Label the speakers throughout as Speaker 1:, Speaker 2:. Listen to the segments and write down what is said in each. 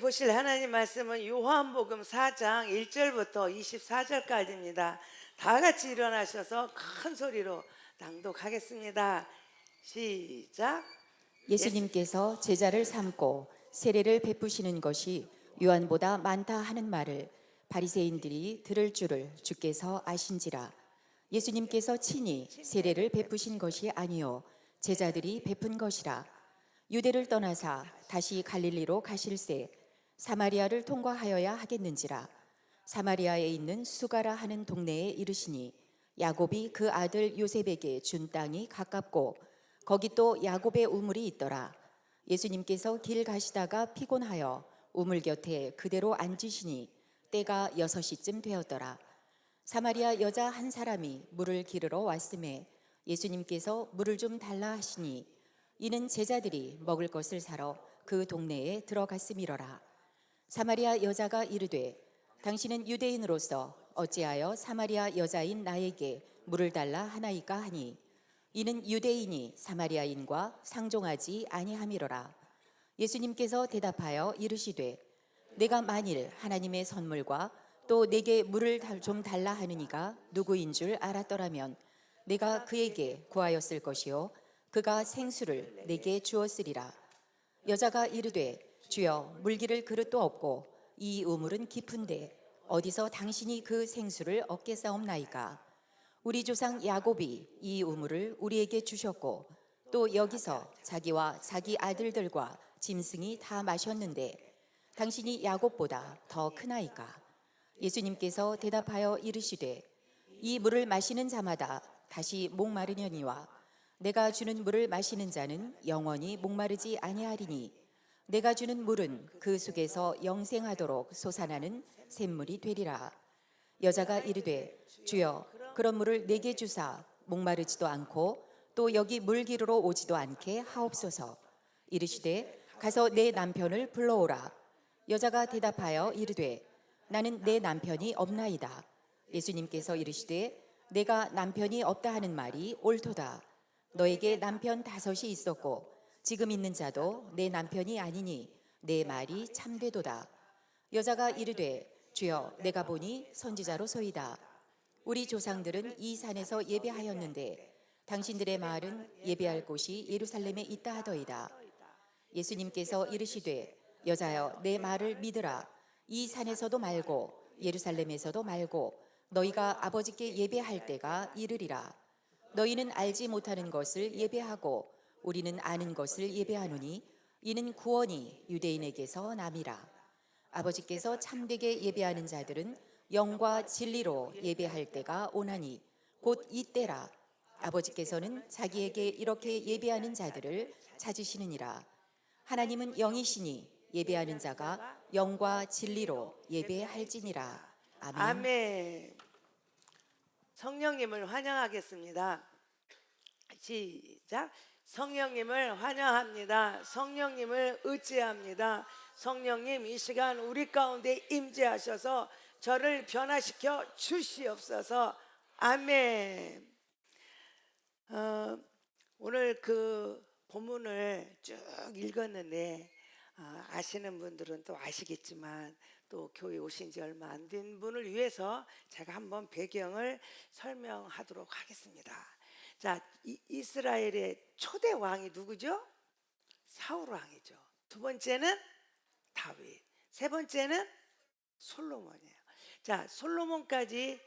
Speaker 1: 보실 하나님 말씀은 요한복음 4장 1절부터 24절까지입니다. 다 같이 일어나셔서 큰 소리로 낭독하겠습니다. 시작. 예수
Speaker 2: 예수님께서 제자를 삼고 세례를 베푸시는 것이 요한보다 많다 하는 말을 바리새인들이 들을 줄을 주께서 아신지라. 예수님께서 친히 세례를 베푸신 것이 아니요 제자들이 베푼 것이라. 유대를 떠나사 다시 갈릴리로 가실새 사마리아를 통과하여야 하겠는지라. 사마리아에 있는 수가라 하는 동네에 이르시니 야곱이 그 아들 요셉에게 준 땅이 가깝고 거기 또 야곱의 우물이 있더라. 예수님께서 길 가시다가 피곤하여 우물 곁에 그대로 앉으시니 때가 6시쯤 되었더라. 사마리아 여자 한 사람이 물을 기르러 왔음에 예수님께서 물을 좀 달라 하시니 이는 제자들이 먹을 것을 사러 그 동네에 들어갔음이러라. 사마리아 여자가 이르되 당신은 유대인으로서 어찌하여 사마리아 여자인 나에게 물을 달라 하나이까 하니 이는 유대인이 사마리아인과 상종하지 아니함이로라. 예수님께서 대답하여 이르시되 내가 만일 하나님의 선물과 또 내게 물을 좀 달라 하느니가 누구인 줄 알았더라면 내가 그에게 구하였을 것이요 그가 생수를 내게 주었으리라. 여자가 이르되 주여 물기를 그릇도 없고 이 우물은 깊은데 어디서 당신이 그 생수를 얻겠사옵나이까. 우리 조상 야곱이 이 우물을 우리에게 주셨고 또 여기서 자기와 자기 아들들과 짐승이 다 마셨는데 당신이 야곱보다 더 크나이까. 예수님께서 대답하여 이르시되 이 물을 마시는 자마다 다시 목마르려니와 내가 주는 물을 마시는 자는 영원히 목마르지 아니하리니 내가 주는 물은 그 속에서 영생하도록 솟아나는 샘물이 되리라. 여자가 이르되 주여 그런 물을 내게 주사 목마르지도 않고 또 여기 물 기르러 오지도 않게 하옵소서. 이르시되 가서 내 남편을 불러오라. 여자가 대답하여 이르되 나는 내 남편이 없나이다. 예수님께서 이르시되 내가 남편이 없다 하는 말이 옳도다. 너에게 남편 5이 있었고 지금 있는 자도 내 남편이 아니니 내 말이 참되도다. 여자가 이르되 주여 내가 보니 선지자로소이다. 우리 조상들은 이 산에서 예배하였는데 당신들의 말은 예배할 곳이 예루살렘에 있다 하더이다. 예수님께서 이르시되 여자여 내 말을 믿으라. 이 산에서도 말고 예루살렘에서도 말고 너희가 아버지께 예배할 때가 이르리라. 너희는 알지 못하는 것을 예배하고 우리는 아는 것을 예배하노니 이는 구원이 유대인에게서 남이라. 아버지께서 참되게 예배하는 자들은 영과 진리로 예배할 때가 오나니 곧 이때라. 아버지께서는 자기에게 이렇게 예배하는 자들을 찾으시느니라. 하나님은 영이시니 예배하는 자가 영과 진리로 예배할지니라. 아멘.
Speaker 1: 아멘. 성령님을 환영하겠습니다. 시작. 성령님을 환영합니다. 성령님을 의지합니다. 성령님 이 시간 우리 가운데 임재하셔서 저를 변화시켜 주시옵소서. 아멘. 오늘 그 본문을 쭉 읽었는데 아시는 분들은 또 아시겠지만 또 교회 오신 지 얼마 안 된 분을 위해서 제가 한번 배경을 설명하도록 하겠습니다. 자, 이스라엘의 초대 왕이 누구죠? 사울 왕이죠. 두 번째는 다윗, 세 번째는 솔로몬이에요. 자, 솔로몬까지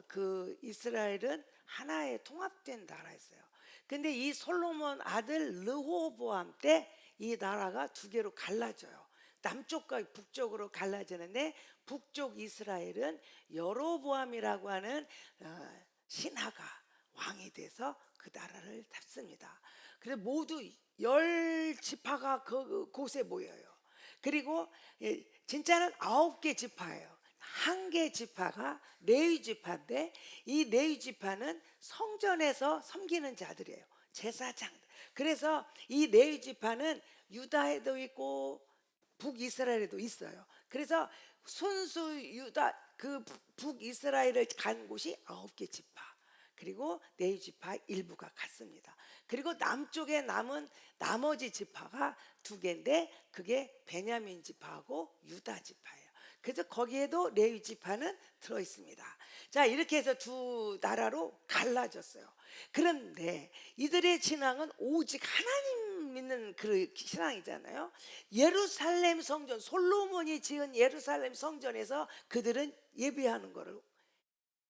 Speaker 1: 그 이스라엘은 하나의 통합된 나라였어요. 근데 이 솔로몬 아들 르호보암 때 이 나라가 두 개로 갈라져요. 남쪽과 북쪽으로 갈라지는데 북쪽 이스라엘은 여로보암이라고 하는 신하가 왕이 돼서 그 나라를 잡습니다. 그래서 모두 10지파가 그곳에 모여요. 그리고 진짜는 9개 지파예요. 한 개 지파가 레위 지파인데 이 레위 지파는 성전에서 섬기는 자들이에요. 제사장. 그래서 이 레위 지파는 유다에도 있고 북이스라엘에도 있어요. 그래서 순수 유다 그 북이스라엘을 간 곳이 9개 지파. 그리고 레위 지파 일부가 갔습니다. 그리고 남쪽에 남은 나머지 지파가 두 개인데 그게 베냐민 지파하고 유다 지파예요. 그래서 거기에도 레위 지파는 들어 있습니다. 자, 이렇게 해서 두 나라로 갈라졌어요. 그런데 이들의 신앙은 오직 하나님 믿는 그 신앙이잖아요. 예루살렘 성전, 솔로몬이 지은 예루살렘 성전에서 그들은 예배하는 거를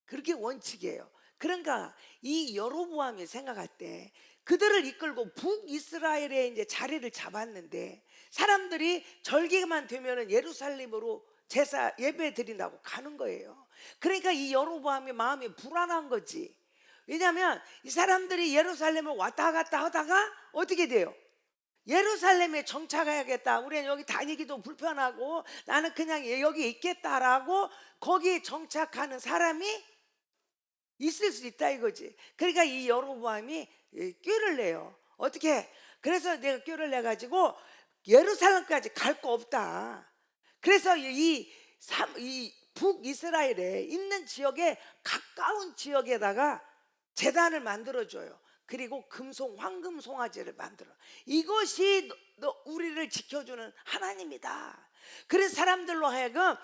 Speaker 1: 그렇게 원칙이에요. 그러니까 이 여로보암이 생각할 때 그들을 이끌고 북이스라엘에 이제 자리를 잡았는데 사람들이 절기만 되면은 예루살렘으로 제사 예배 드린다고 가는 거예요. 그러니까 이 여로보암이 마음이 불안한 거지. 왜냐하면 이 사람들이 예루살렘을 왔다 갔다 하다가 어떻게 돼요? 예루살렘에 정착해야겠다. 우리는 여기 다니기도 불편하고 나는 그냥 여기 있겠다라고 거기에 정착하는 사람이 있을 수 있다 이거지. 그러니까 이 여로보암이 꾀를 내요. 어떻게? 그래서 내가 꾀를 내 가지고 예루살렘까지 갈 거 없다. 그래서 이 북이스라엘에 있는 지역에 가까운 지역에다가 제단을 만들어줘요. 그리고 황금 송아지를 만들어. 이것이 우리를 지켜주는 하나님이다. 그래서 사람들로 하여금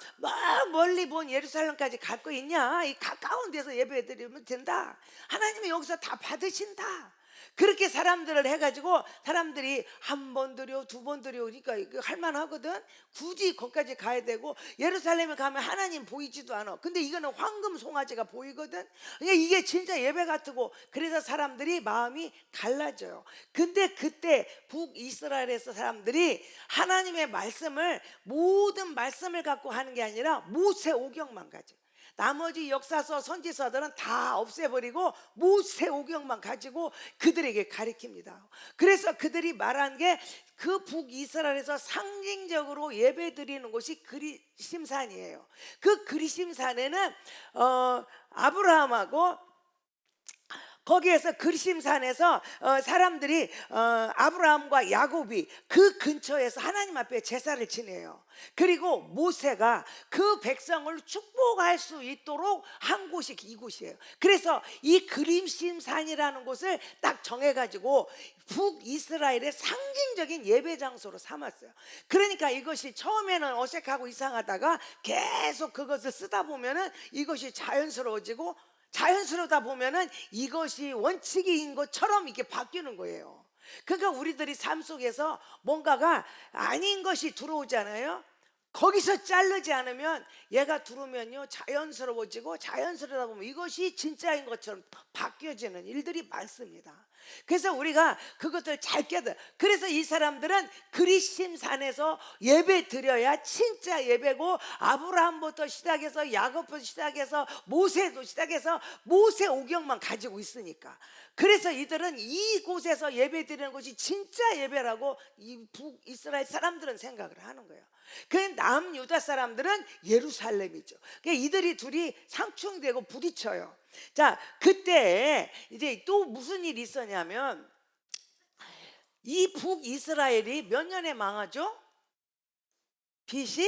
Speaker 1: 멀리 먼 예루살렘까지 갈 거 있냐? 이 가까운 데서 예배드리면 된다. 하나님이 여기서 다 받으신다. 그렇게 사람들을 해가지고 사람들이 한 번 드려 두 번 드려 그러니까 할만하거든. 굳이 거기까지 가야 되고 예루살렘에 가면 하나님 보이지도 않아. 근데 이거는 황금 송아지가 보이거든. 그러니까 이게 진짜 예배 같고 그래서 사람들이 마음이 갈라져요. 근데 그때 북이스라엘에서 사람들이 하나님의 말씀을 모든 말씀을 갖고 하는 게 아니라 모세 오경만 가지고 나머지 역사서 선지서들은 다 없애버리고 모세오경만 가지고 그들에게 가르칩니다. 그래서 그들이 말한 게 그 북이스라엘에서 상징적으로 예배드리는 곳이 그리심산이에요. 그 그리심산에는 아브라함하고 거기에서 그리심산에서 사람들이 아브라함과 야곱이 그 근처에서 하나님 앞에 제사를 지내요. 그리고 모세가 그 백성을 축복할 수 있도록 한 곳이 이곳이에요. 그래서 이 그리심산이라는 곳을 딱 정해가지고 북이스라엘의 상징적인 예배 장소로 삼았어요. 그러니까 이것이 처음에는 어색하고 이상하다가 계속 그것을 쓰다 보면은 이것이 자연스러워지고 자연스러우다 보면은 이것이 원칙인 것처럼 이렇게 바뀌는 거예요. 그러니까 우리들이 삶 속에서 뭔가가 아닌 것이 들어오잖아요. 거기서 자르지 않으면 얘가 들어오면요 자연스러워지고 자연스러우다 보면 이것이 진짜인 것처럼 바뀌어지는 일들이 많습니다. 그래서 우리가 그것을 잘 깨달아. 그래서 이 사람들은 그리심산에서 예배 드려야 진짜 예배고 아브라함부터 시작해서 야곱부터 시작해서 모세도 시작해서 모세 오경만 가지고 있으니까. 그래서 이들은 이곳에서 예배 드리는 것이 진짜 예배라고 이 북이스라엘 사람들은 생각을 하는 거예요. 그 남유다 사람들은 예루살렘이죠. 그러니까 이들이 둘이 상충되고 부딪혀요. 자, 그때 이제 또 무슨 일이 있었냐면 이 북이스라엘이 몇 년에 망하죠? BC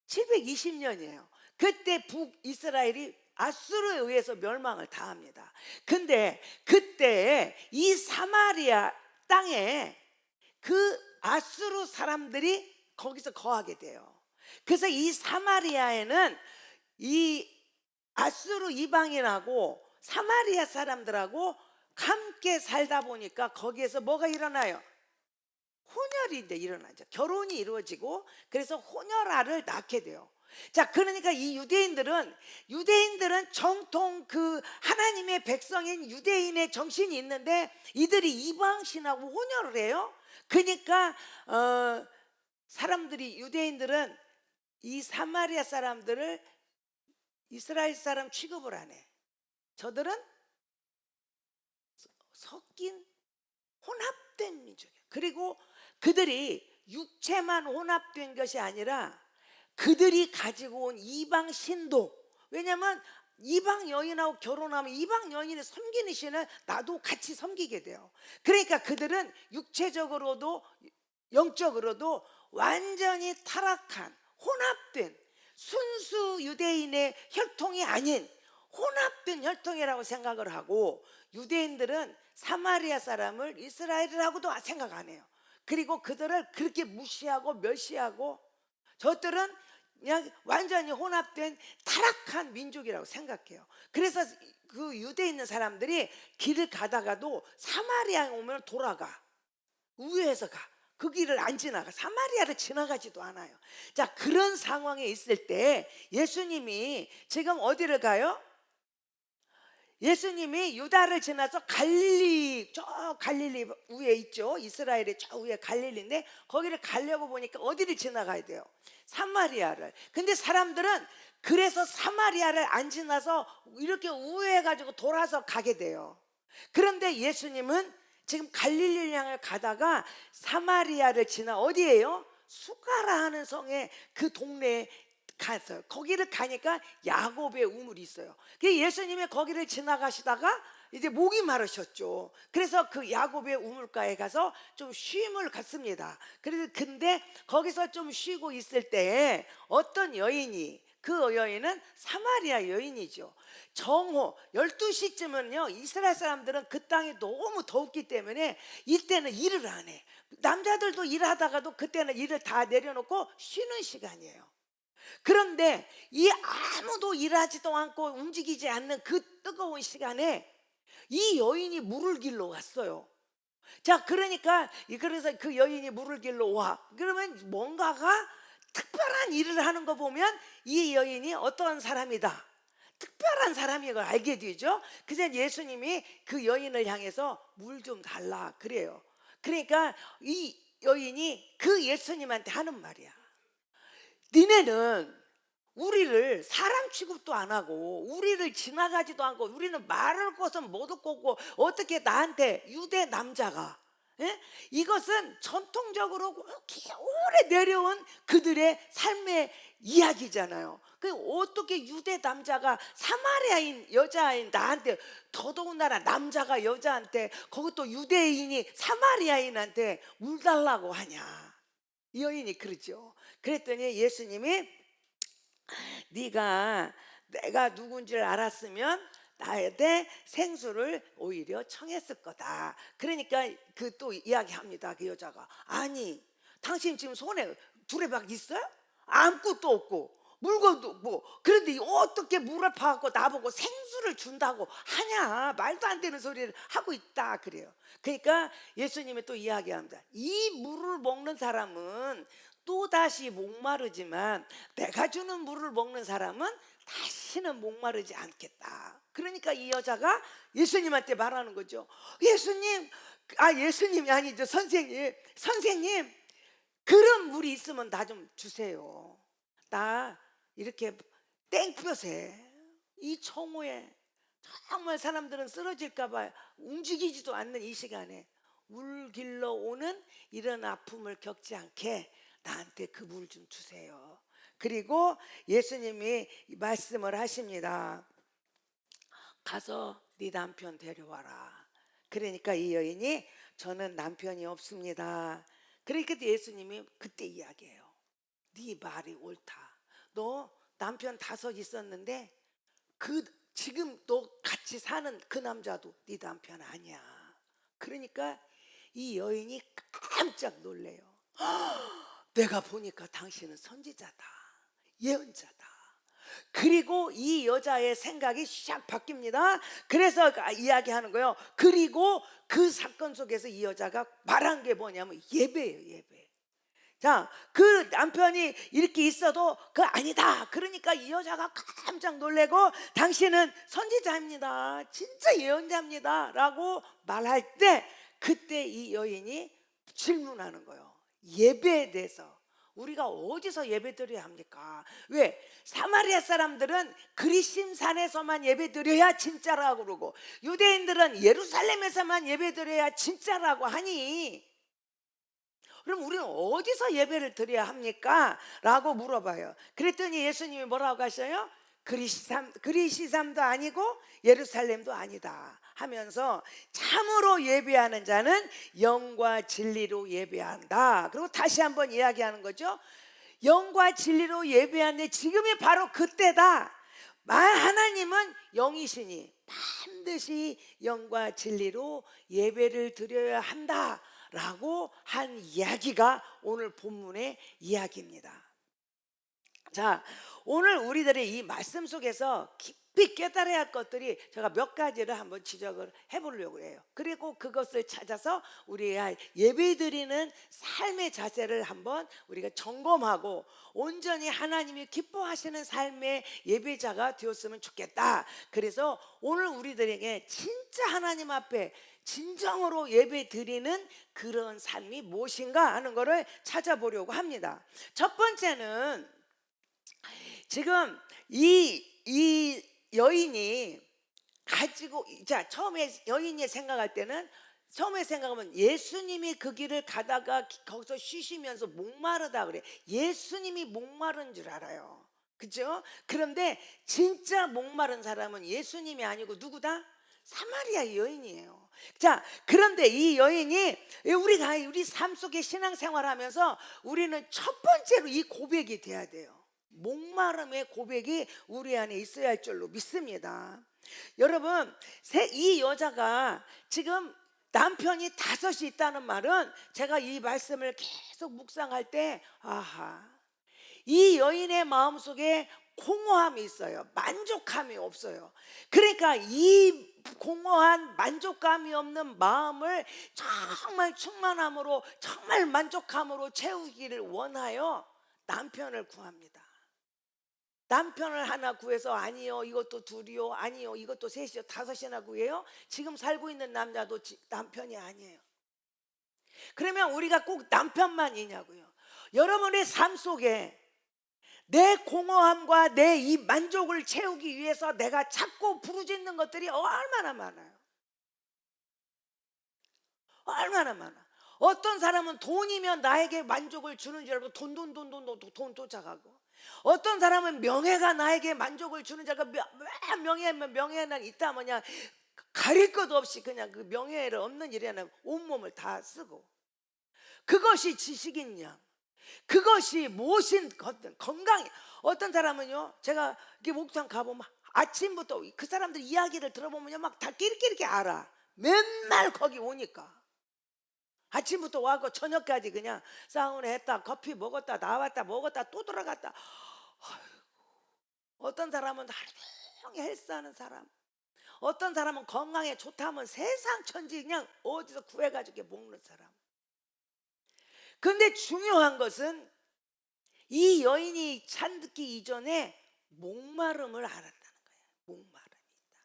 Speaker 1: 720년이에요. 그때 북이스라엘이 아수르에 의해서 멸망을 당합니다. 근데 그때 이 사마리아 땅에 그 아수르 사람들이 거기서 거하게 돼요. 그래서 이 사마리아에는 이 아수르 이방인하고 사마리아 사람들하고 함께 살다 보니까 거기에서 뭐가 일어나요? 혼혈이 이제 일어나죠. 결혼이 이루어지고 그래서 혼혈아를 낳게 돼요. 자, 그러니까 이 유대인들은 정통 그 하나님의 백성인 유대인의 정신이 있는데 이들이 이방신하고 혼혈을 해요. 그러니까 사람들이 유대인들은 이 사마리아 사람들을 이스라엘 사람 취급을 안 해. 저들은 섞인 혼합된 민족이에요. 그리고 그들이 육체만 혼합된 것이 아니라 그들이 가지고 온 이방 신도. 왜냐하면 이방 여인하고 결혼하면 이방 여인을 섬기는 신을 나도 같이 섬기게 돼요. 그러니까 그들은 육체적으로도 영적으로도 완전히 타락한 혼합된 순수 유대인의 혈통이 아닌 혼합된 혈통이라고 생각을 하고, 유대인들은 사마리아 사람을 이스라엘이라고도 생각 안 해요. 그리고 그들을 그렇게 무시하고 멸시하고, 저들은 그냥 완전히 혼합된 타락한 민족이라고 생각해요. 그래서 그 유대에 있는 사람들이 길을 가다가도 사마리아에 오면 돌아가, 우회해서 가. 그 길을 안 지나가. 사마리아를 지나가지도 않아요. 자, 그런 상황에 있을 때 예수님이 지금 어디를 가요? 예수님이 유다를 지나서 갈릴리, 저 갈릴리 위에 있죠. 이스라엘의 저 위에 갈릴리인데, 거기를 가려고 보니까 어디를 지나가야 돼요? 사마리아를. 근데 사람들은 그래서 사마리아를 안 지나서 이렇게 우회해가지고 돌아서 가게 돼요. 그런데 예수님은 지금 갈릴리를 향해 가다가 사마리아를 지나 어디예요? 수가라 하는 성에, 그 동네에 갔어요. 거기를 가니까 야곱의 우물이 있어요. 그 예수님이 거기를 지나가시다가 이제 목이 마르셨죠. 그래서 그 야곱의 우물가에 가서 좀 쉼을 갖습니다. 그래서 근데 거기서 좀 쉬고 있을 때 어떤 여인이, 그 여인은 사마리아 여인이죠. 정오 12시쯤은요 이스라엘 사람들은 그 땅이 너무 덥기 때문에 이때는 일을 안 해. 남자들도 일하다가도 그때는 일을 다 내려놓고 쉬는 시간이에요. 그런데 이 아무도 일하지도 않고 움직이지 않는 그 뜨거운 시간에 이 여인이 물을 길러 왔어요. 자, 그러니까 그래서 그 여인이 물을 길러 와. 그러면 뭔가가 특별한 일을 하는 거 보면 이 여인이 어떠한 사람이다, 특별한 사람인 걸 알게 되죠. 그래서 예수님이 그 여인을 향해서 물 좀 달라 그래요. 그러니까 이 여인이 그 예수님한테 하는 말이야. 니네는 우리를 사람 취급도 안 하고 우리를 지나가지도 않고 우리는 말할 것은 못 듣고 어떻게 나한테, 유대 남자가, 예? 이것은 전통적으로 그렇게 오래 내려온 그들의 삶의 이야기잖아요. 그 어떻게 유대 남자가 사마리아인 여자인 나한테, 더더군다나 남자가 여자한테, 그것도 유대인이 사마리아인한테 물 달라고 하냐. 이 여인이 그러죠. 그랬더니 예수님이 네가 내가 누군지를 알았으면 나한테 생수를 오히려 청했을 거다. 그러니까 그 또 이야기합니다. 그 여자가, 아니 당신 지금 손에 두레박 있어요? 아무것도 없고 물건도 없고, 그런데 어떻게 물을 파갖고 나보고 생수를 준다고 하냐. 말도 안 되는 소리를 하고 있다 그래요. 그러니까 예수님이 또 이야기합니다. 이 물을 먹는 사람은 또다시 목마르지만 내가 주는 물을 먹는 사람은 다시는 목마르지 않겠다. 그러니까 이 여자가 예수님한테 말하는 거죠. 예수님, 예수님이 아니죠. 선생님, 그런 물이 있으면 나 좀 주세요. 나 이렇게 땡볕에 이 청호에 정말 사람들은 쓰러질까 봐 움직이지도 않는 이 시간에 물 길러 오는 이런 아픔을 겪지 않게 나한테 그 물 좀 주세요. 그리고 예수님이 말씀을 하십니다. 가서 네 남편 데려와라. 그러니까 이 여인이 저는 남편이 없습니다. 그러니까 예수님이 그때 이야기해요. 네 말이 옳다. 너 남편 5 있었는데 그 지금 너 같이 사는 그 남자도 네 남편 아니야. 그러니까 이 여인이 깜짝 놀래요. 내가 보니까 당신은 선지자다, 예언자다. 그리고 이 여자의 생각이 샥 바뀝니다. 그래서 이야기하는 거예요. 그리고 그 사건 속에서 이 여자가 말한 게 뭐냐면 예배예요, 예배. 자, 그 남편이 이렇게 있어도 그 아니다. 그러니까 이 여자가 깜짝 놀래고 당신은 선지자입니다, 진짜 예언자입니다 라고 말할 때, 그때 이 여인이 질문하는 거예요. 예배에 대해서 우리가 어디서 예배 드려야 합니까? 왜? 사마리아 사람들은 그리심산에서만 예배 드려야 진짜라고 그러고 유대인들은 예루살렘에서만 예배 드려야 진짜라고 하니, 그럼 우리는 어디서 예배를 드려야 합니까? 라고 물어봐요. 그랬더니 예수님이 뭐라고 하셔요? 그리시삼도 아니고 예루살렘도 아니다 하면서 참으로 예배하는 자는 영과 진리로 예배한다. 그리고 다시 한번 이야기하는 거죠. 영과 진리로 예배하는데 지금이 바로 그때다. 하나님은 영이시니 반드시 영과 진리로 예배를 드려야 한다라고 한 이야기가 오늘 본문의 이야기입니다. 자, 오늘 우리들의 이 말씀 속에서 깊이 깨달아야 할 것들이 제가 몇 가지를 한번 지적을 해보려고 해요. 그리고 그것을 찾아서 우리가 예배드리는 삶의 자세를 한번 우리가 점검하고 온전히 하나님이 기뻐하시는 삶의 예배자가 되었으면 좋겠다. 그래서 오늘 우리들에게 진짜 하나님 앞에 진정으로 예배 드리는 그런 삶이 무엇인가 하는 것을 찾아보려고 합니다. 첫 번째는 지금 이 여인이 가지고, 자, 처음에 여인이 생각할 때는, 처음에 생각하면 예수님이 그 길을 가다가 거기서 쉬시면서 목마르다 그래. 예수님이 목마른 줄 알아요. 그죠? 그런데 진짜 목마른 사람은 예수님이 아니고 누구다? 사마리아 여인이에요. 자, 그런데 이 여인이, 우리 삶 속에 신앙생활하면서 우리는 첫 번째로 이 고백이 돼야 돼요. 목마름의 고백이 우리 안에 있어야 할 줄로 믿습니다. 여러분, 이 여자가 지금 남편이 5이 있다는 말은, 제가 이 말씀을 계속 묵상할 때, 아하, 이 여인의 마음속에 공허함이 있어요. 만족함이 없어요. 그러니까 이 공허한 만족감이 없는 마음을 정말 충만함으로, 정말 만족함으로 채우기를 원하여 남편을 구합니다. 남편을 하나 구해서, 아니요 이것도 둘이요, 아니요 이것도 셋이요, 5이나 구해요? 지금 살고 있는 남자도 남편이 아니에요. 그러면 우리가 꼭 남편만이냐고요? 여러분의 삶 속에 내 공허함과 내 이 만족을 채우기 위해서 내가 찾고 부르짖는 것들이 얼마나 많아요. 얼마나 많아. 어떤 사람은 돈이면 나에게 만족을 주는 줄 알고 돈 쫓아가고, 어떤 사람은 명예가 나에게 만족을 주는 줄 알고 명예는 있다 뭐냐 가릴 것 없이 그냥 그 명예를 없는 일에는 온몸을 다 쓰고, 그것이 지식이냐, 그것이 무엇인 것든 건강이. 어떤 사람은요, 제가 이렇게 목욕탕 가보면 아침부터 그 사람들 이야기를 들어보면요 막 다 끼리끼리 알아. 맨날 거기 오니까 아침부터 와서 저녁까지 그냥 사우나 했다, 커피 먹었다, 나왔다, 먹었다, 또 들어갔다. 어떤 사람은 하루 종일 헬스하는 사람, 어떤 사람은 건강에 좋다면 세상 천지 그냥 어디서 구해가지고 먹는 사람. 근데 중요한 것은 이 여인이 찬듣기 이전에 목마름을 알았다는 거예요. 목마름이 있다.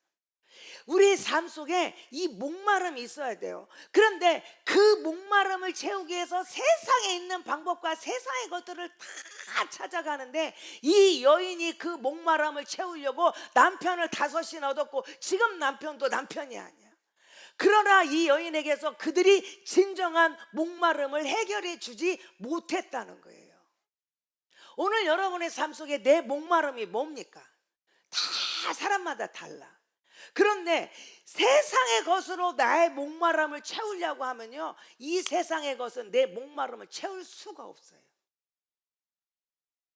Speaker 1: 우리 삶 속에 이 목마름이 있어야 돼요. 그런데 그 목마름을 채우기 위해서 세상에 있는 방법과 세상의 것들을 다 찾아가는데, 이 여인이 그 목마름을 채우려고 남편을 5이나 얻었고 지금 남편도 남편이 아니야. 그러나 이 여인에게서 그들이 진정한 목마름을 해결해 주지 못했다는 거예요. 오늘 여러분의 삶 속에 내 목마름이 뭡니까? 다 사람마다 달라. 그런데 세상의 것으로 나의 목마름을 채우려고 하면요, 이 세상의 것은 내 목마름을 채울 수가 없어요.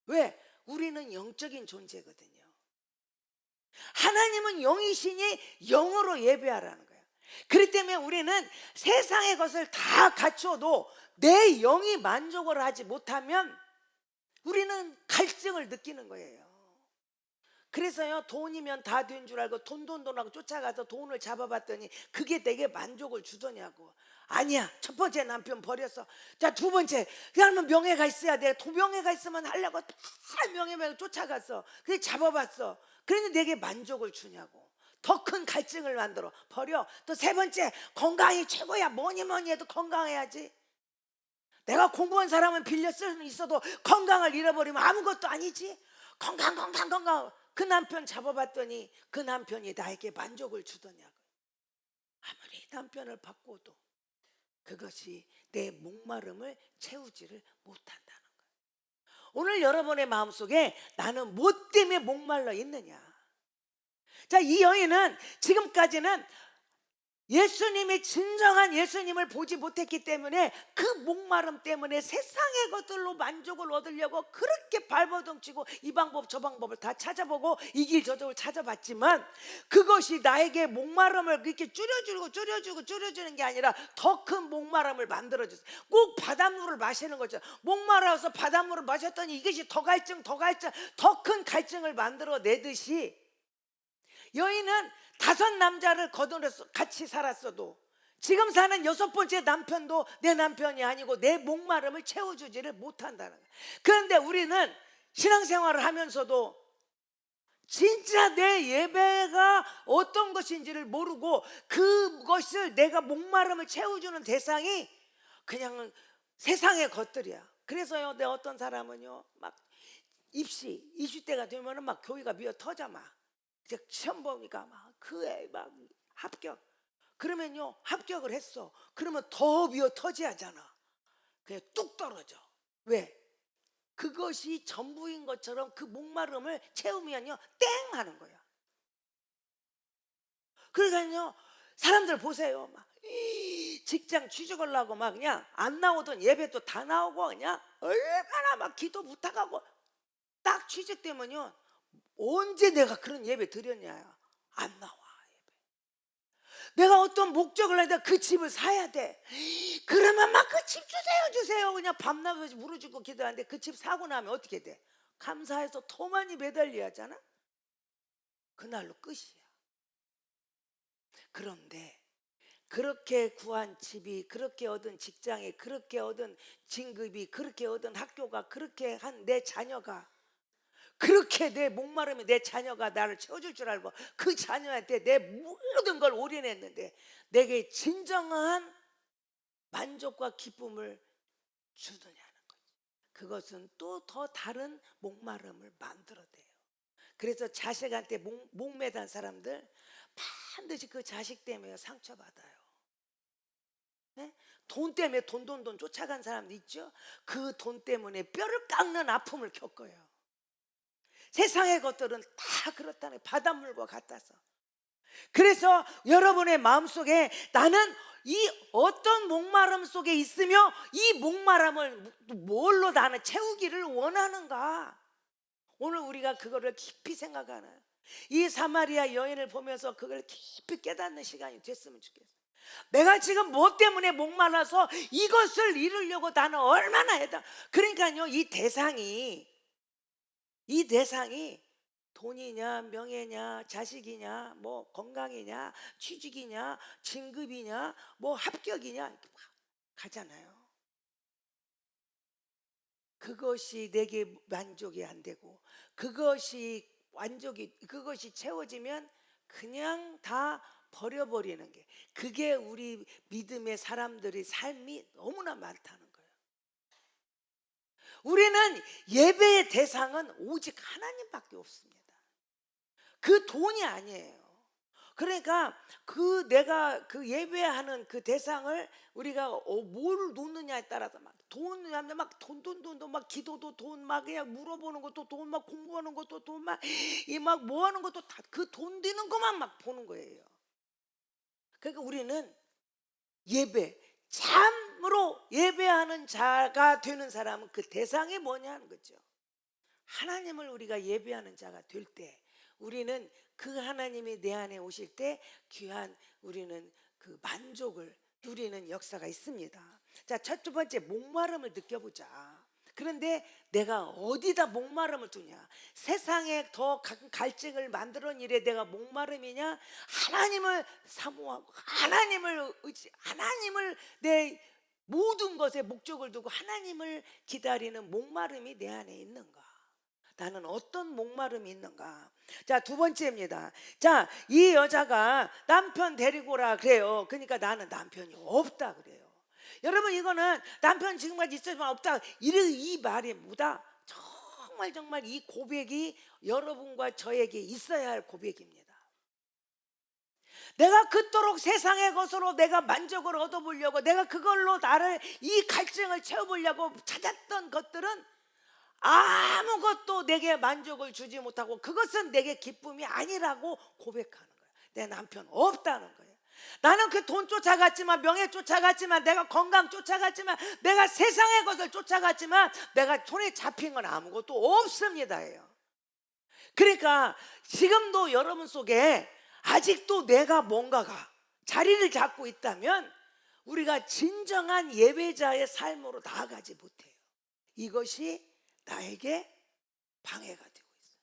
Speaker 1: 왜? 우리는 영적인 존재거든요. 하나님은 영이시니 영으로 예배하라는 거예요. 그렇기 때문에 우리는 세상의 것을 다 갖춰도 내 영이 만족을 하지 못하면 우리는 갈증을 느끼는 거예요. 그래서요, 돈이면 다 된 줄 알고 돈하고 쫓아가서 돈을 잡아봤더니 그게 내게 만족을 주더냐고. 아니야, 첫 번째 남편 버렸어. 자, 두 번째, 그러면 명예가 있어야 돼. 명예가 있으면 하려고 다 명예만 쫓아갔어. 그래 잡아봤어. 그런데 내게 만족을 주냐고. 더 큰 갈증을 만들어 버려. 또 세 번째, 건강이 최고야. 뭐니 해도 건강해야지. 내가 공부한 사람은 빌려 쓸 수 있어도 건강을 잃어버리면 아무것도 아니지. 건강. 그 남편 잡아봤더니 그 남편이 나에게 만족을 주더냐고. 아무리 남편을 바꿔도 그것이 내 목마름을 채우지를 못한다는 거예요. 오늘 여러분의 마음속에 나는 뭐 때문에 목말라 있느냐. 자, 이 여인은 지금까지는 예수님이 진정한 예수님을 보지 못했기 때문에 그 목마름 때문에 세상의 것들로 만족을 얻으려고 그렇게 발버둥치고 이 방법 저 방법을 다 찾아보고 이 길 저 길을 찾아봤지만 그것이 나에게 목마름을 그렇게 줄여주는 게 아니라 더 큰 목마름을 만들어줬어요. 꼭 바닷물을 마시는 거죠. 목마라서 바닷물을 마셨더니 이것이 더 큰 갈증을 만들어내듯이 여인은 5 남자를 거둬서 같이 살았어도 지금 사는 6번째 남편도 내 남편이 아니고 내 목마름을 채워주지를 못한다는 거예요. 그런데 우리는 신앙생활을 하면서도 진짜 내 예배가 어떤 것인지를 모르고 그것을 내가 목마름을 채워주는 대상이 그냥 세상의 것들이야. 그래서요, 내 어떤 사람은요 막 입시 때가 되면은 막 교회가 미어 터져 막 이제 시험 보니까 막 그 애 막 합격. 그러면요 합격을 했어. 그러면 더 미어 터져야 하잖아. 그냥 뚝 떨어져. 왜? 그것이 전부인 것처럼 그 목마름을 채우면요 땡 하는 거야. 그러니까요 사람들 보세요. 막 직장 취직을 하고 막 그냥 안 나오던 예배도 다 나오고 그냥 얼마나 막 기도 부탁하고 딱 취직되면요 언제 내가 그런 예배 드렸냐. 안 나와 예배. 내가 어떤 목적을 하는데 그 집을 사야 돼. 그러면 막 그 집 주세요 그냥 밤낮없이 무릎짓고 기도하는데 그 집 사고 나면 어떻게 돼? 감사해서 더 많이 매달려야 하잖아. 그날로 끝이야. 그런데 그렇게 구한 집이, 그렇게 얻은 직장이, 그렇게 얻은 진급이, 그렇게 얻은 학교가, 그렇게 한 내 자녀가, 그렇게 내 목마름이 내 자녀가 나를 채워줄 줄 알고 그 자녀한테 내 모든 걸 올인했는데 내게 진정한 만족과 기쁨을 주느냐는 거지. 그것은 또 더 다른 목마름을 만들어내요. 그래서 자식한테 목매단 사람들 반드시 그 자식 때문에 상처받아요. 네? 돈 때문에 돈 쫓아간 사람도 있죠. 그 돈 때문에 뼈를 깎는 아픔을 겪어요. 세상의 것들은 다 그렇다는 거예요. 바닷물과 같아서. 그래서 여러분의 마음속에 나는 이 어떤 목마름 속에 있으며 이 목마름을 뭘로 나는 채우기를 원하는가. 오늘 우리가 그거를 깊이 생각하는 이 사마리아 여인을 보면서 그걸 깊이 깨닫는 시간이 됐으면 좋겠어요. 내가 지금 뭐 때문에 목말라서 이것을 이루려고 나는 얼마나 해다. 그러니까요 이 대상이 돈이냐 명예냐 자식이냐 뭐 건강이냐 취직이냐 진급이냐 뭐 합격이냐 가잖아요. 그것이 내게 만족이 안 되고 그것이 채워지면 그냥 다 버려버리는 게 그게 우리 믿음의 사람들의 삶이 너무나 많다는 거예요. 우리는 예배의 대상은 오직 하나님밖에 없습니다. 그 돈이 아니에요. 그러니까 그 내가 그 예배하는 그 대상을 우리가 뭘 놓느냐에 따라서 막 돈하면 막 돈 막 기도도 돈 막 그냥 물어보는 것도 돈 막 공부하는 것도 돈 막 이 막 뭐 하는 것도 다 그 돈 되는 것만 막 보는 거예요. 그러니까 우리는 참으로 예배하는 자가 되는 사람은 그 대상이 뭐냐 하는 거죠. 하나님을 우리가 예배하는 자가 될 때 우리는 그 하나님이 내 안에 오실 때 귀한 우리는 그 만족을 누리는 역사가 있습니다. 자, 첫 번째 목마름을 느껴보자. 그런데 내가 어디다 목마름을 두냐? 세상에 더 갈증을 만드는 일에 내가 목마름이냐? 하나님을 사모하고 하나님을 내 모든 것에 목적을 두고 하나님을 기다리는 목마름이 내 안에 있는가? 나는 어떤 목마름이 있는가? 자, 2번째입니다. 자, 이 여자가 남편 데리고 오라 그래요. 그러니까 나는 남편이 없다 그래요. 여러분 이거는 남편 지금까지 있었지만 없다 이 말이 뭐다? 정말 이 고백이 여러분과 저에게 있어야 할 고백입니다. 내가 그토록 세상의 것으로 내가 만족을 얻어보려고 내가 그걸로 나를 이 갈증을 채워보려고 찾았던 것들은 아무것도 내게 만족을 주지 못하고 그것은 내게 기쁨이 아니라고 고백하는 거예요. 내 남편 없다는 거예요. 나는 그 돈 쫓아갔지만, 명예 쫓아갔지만, 내가 건강 쫓아갔지만, 내가 세상의 것을 쫓아갔지만 내가 손에 잡힌 건 아무것도 없습니다예요. 그러니까 지금도 여러분 속에 아직도 내가 뭔가가 자리를 잡고 있다면 우리가 진정한 예배자의 삶으로 나아가지 못해요. 이것이 나에게 방해가 되고 있어요.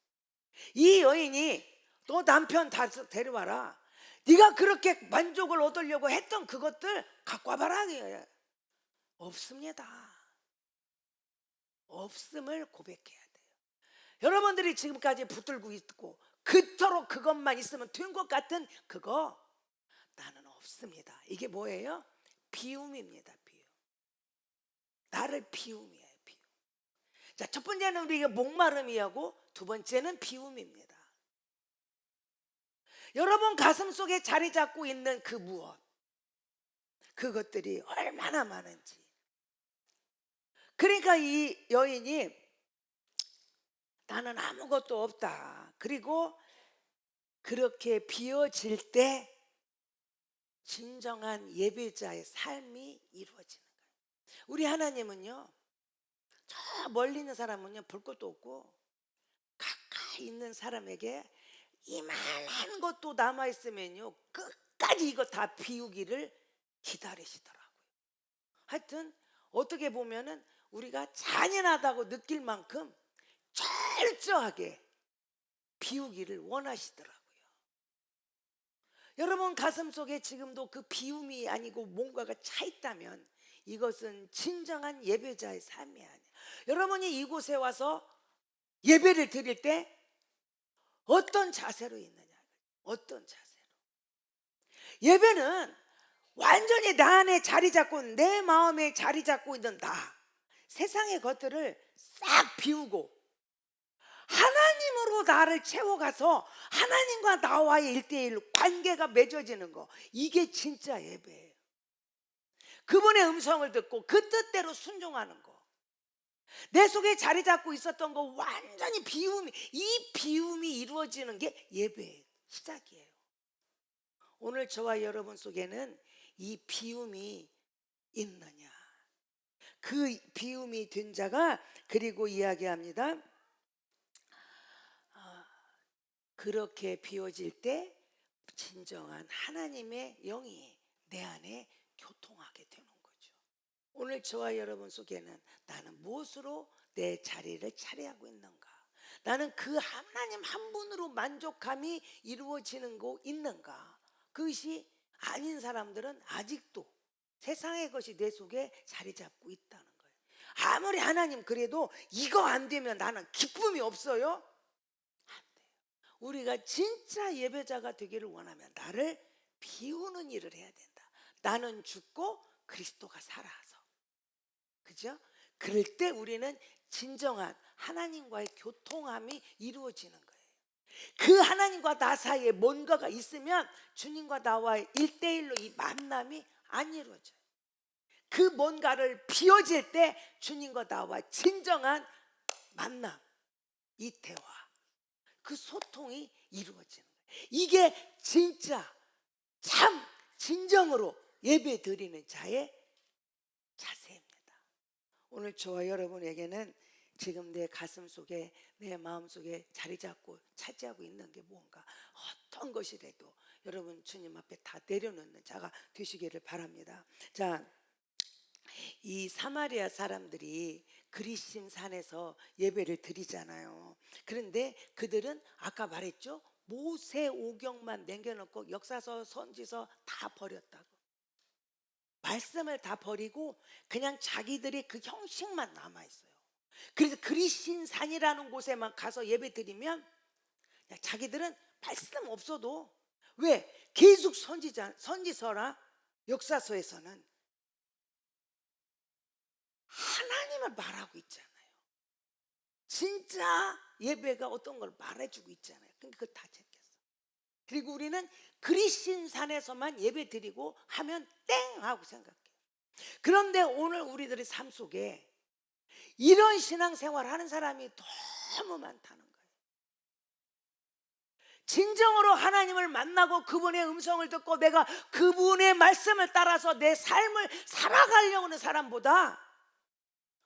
Speaker 1: 이 여인이 너 남편 데려와라, 네가 그렇게 만족을 얻으려고 했던 그것들 갖고 와봐라. 없습니다. 없음을 고백해야 돼요. 여러분들이 지금까지 붙들고 있고 그토록 그것만 있으면 된 것 같은 그거 나는 없습니다. 이게 뭐예요? 비움입니다. 비움. 나를 비움이에요. 비움. 자, 첫 번째는 우리가 목마름이하고 두 번째는 비움입니다. 여러분 가슴 속에 자리 잡고 있는 그 무엇, 그것들이 얼마나 많은지. 그러니까 이 여인이 나는 아무것도 없다, 그리고 그렇게 비워질 때 진정한 예배자의 삶이 이루어지는 거예요. 우리 하나님은요, 저 멀리 있는 사람은요 볼 것도 없고 가까이 있는 사람에게 이만한 것도 남아있으면요 끝까지 이거 다 비우기를 기다리시더라고요. 하여튼 어떻게 보면은 우리가 잔인하다고 느낄 만큼 철저하게 비우기를 원하시더라고요. 여러분 가슴 속에 지금도 그 비움이 아니고 뭔가가 차 있다면 이것은 진정한 예배자의 삶이 아니에요. 여러분이 이곳에 와서 예배를 드릴 때 어떤 자세로 있느냐, 어떤 자세로. 예배는 완전히 나 안에 자리 잡고 내 마음에 자리 잡고 있는 나, 세상의 것들을 싹 비우고 하나님으로 나를 채워가서 하나님과 나와의 일대일 관계가 맺어지는 거, 이게 진짜 예배예요. 그분의 음성을 듣고 그 뜻대로 순종하는 거. 내 속에 자리 잡고 있었던 거 완전히 비움이, 이 비움이 이루어지는 게 예배의 시작이에요. 오늘 저와 여러분 속에는 이 비움이 있느냐, 그 비움이 된 자가 그리고 이야기합니다. 그렇게 비워질 때 진정한 하나님의 영이 내 안에 교통하게 되는 거죠. 오늘 저와 여러분 속에는 나는 무엇으로 내 자리를 차지하고 있는가, 나는 그 하나님 한 분으로 만족함이 이루어지는 거 있는가. 그것이 아닌 사람들은 아직도 세상의 것이 내 속에 자리 잡고 있다는 거예요. 아무리 하나님 그래도 이거 안 되면 나는 기쁨이 없어요, 안 돼요. 우리가 진짜 예배자가 되기를 원하면 나를 비우는 일을 해야 된다. 나는 죽고 그리스도가 살아서, 그죠? 그럴 때 우리는 진정한 하나님과의 교통함이 이루어지는 거예요. 그 하나님과 나 사이에 뭔가가 있으면 주님과 나와의 1대1로 이 만남이 안 이루어져요. 그 뭔가를 비워질 때 주님과 나와 진정한 만남, 이 대화, 그 소통이 이루어지는 거예요. 이게 진짜 참 진정으로 예배 드리는 자의 자세입니다. 오늘 저와 여러분에게는 지금 내 가슴 속에, 내 마음 속에 자리 잡고 차지하고 있는 게 뭔가, 어떤 것이라도 여러분 주님 앞에 다 내려놓는 자가 되시기를 바랍니다. 자, 이 사마리아 사람들이 그리심 산에서 예배를 드리잖아요. 그런데 그들은 아까 말했죠, 모세오경만 남겨놓고 역사서 선지서 다 버렸다고. 말씀을 다 버리고 그냥 자기들이 그 형식만 남아있어요. 그래서 그리신산이라는 곳에만 가서 예배 드리면 자기들은 말씀 없어도, 왜? 계속 선지서나 역사서에서는 하나님을 말하고 있잖아요. 진짜 예배가 어떤 걸 말해주고 있잖아요. 그러니까 그걸 다 제꼈어. 그리고 우리는 그리신산에서만 예배 드리고 하면 땡 하고 생각해요. 그런데 오늘 우리들의 삶 속에 이런 신앙생활 하는 사람이 너무 많다는 거예요. 진정으로 하나님을 만나고 그분의 음성을 듣고 내가 그분의 말씀을 따라서 내 삶을 살아가려고 하는 사람보다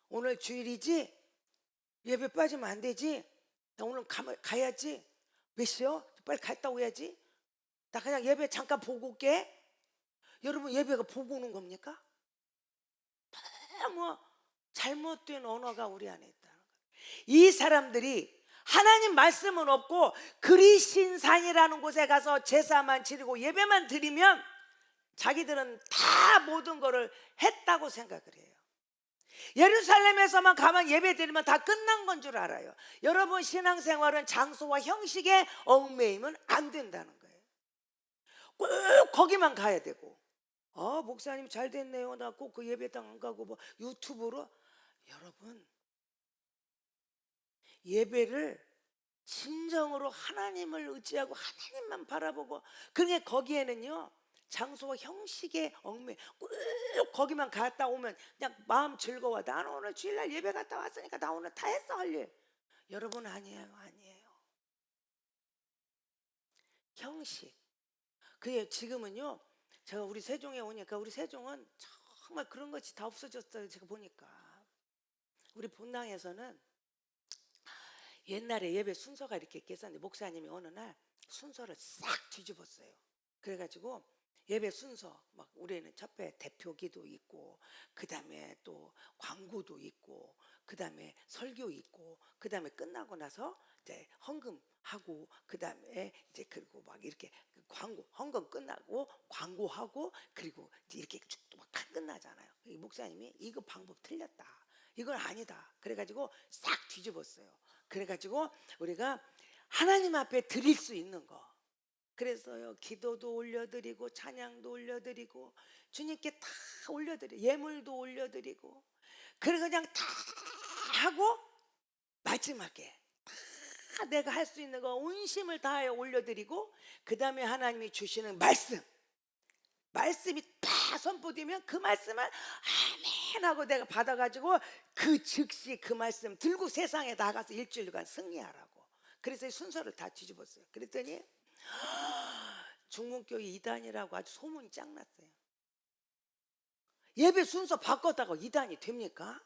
Speaker 1: 오늘 주일이지? 예배 빠지면 안 되지? 나 오늘 가야지? 몇 시요? 빨리 갔다 오야지? 나 그냥 예배 잠깐 보고 올게. 여러분, 예배가 보고 오는 겁니까? 너무 잘못된 언어가 우리 안에 있다는 거예요. 이 사람들이 하나님 말씀은 없고 그리신산이라는 곳에 가서 제사만 지르고 예배만 드리면 자기들은 다 모든 거를 했다고 생각을 해요. 예루살렘에서만 가면 예배 드리면 다 끝난 건 줄 알아요. 여러분, 신앙생활은 장소와 형식에 얽매이면 안 된다는 거예요. 꼭 거기만 가야 되고, 목사님 잘 됐네요, 나 꼭 그 예배당 안 가고 뭐 유튜브로. 여러분, 예배를 진정으로 하나님을 의지하고 하나님만 바라보고, 그러니까 거기에는요 장소와 형식에 얽매, 꼭 거기만 갔다 오면 그냥 마음 즐거워. 나는 오늘 주일날 예배 갔다 왔으니까 나 오늘 다 했어 할 일. 여러분, 아니에요, 아니에요. 형식. 그게 지금은요, 제가 우리 세종에 오니까 우리 세종은 정말 그런 것이 다 없어졌어요. 제가 보니까 우리 본당에서는 옛날에 예배 순서가 이렇게 있었는데 목사님이 어느 날 순서를 싹 뒤집었어요. 그래가지고 예배 순서 막 우리는 첫째 대표기도 있고, 그 다음에 또 광고도 있고, 그 다음에 설교 있고, 그 다음에 끝나고 나서 이제 헌금하고, 그 다음에 이제 그리고 막 이렇게 광고, 헌금 끝나고 광고하고, 그리고 이제 이렇게 쭉막 끝나잖아요. 이 목사님이 이거 방법 틀렸다, 이건 아니다, 그래가지고 싹 뒤집었어요. 그래가지고 우리가 하나님 앞에 드릴 수 있는 거, 그래서요 기도도 올려드리고 찬양도 올려드리고 주님께 다 올려드리고 예물도 올려드리고, 그래 그냥 다 하고 마지막에 다 내가 할 수 있는 거 온심을 다하여 올려드리고, 그 다음에 하나님이 주시는 말씀이 다 선포되면 그 말씀을 아멘 하고 내가 받아가지고 그 즉시 그 말씀 들고 세상에 나가서 일주일간 승리하라고. 그래서 이 순서를 다 뒤집었어요. 그랬더니 중문교회 이단이라고 아주 소문이 짱 났어요. 예배 순서 바꿨다고 이단이 됩니까?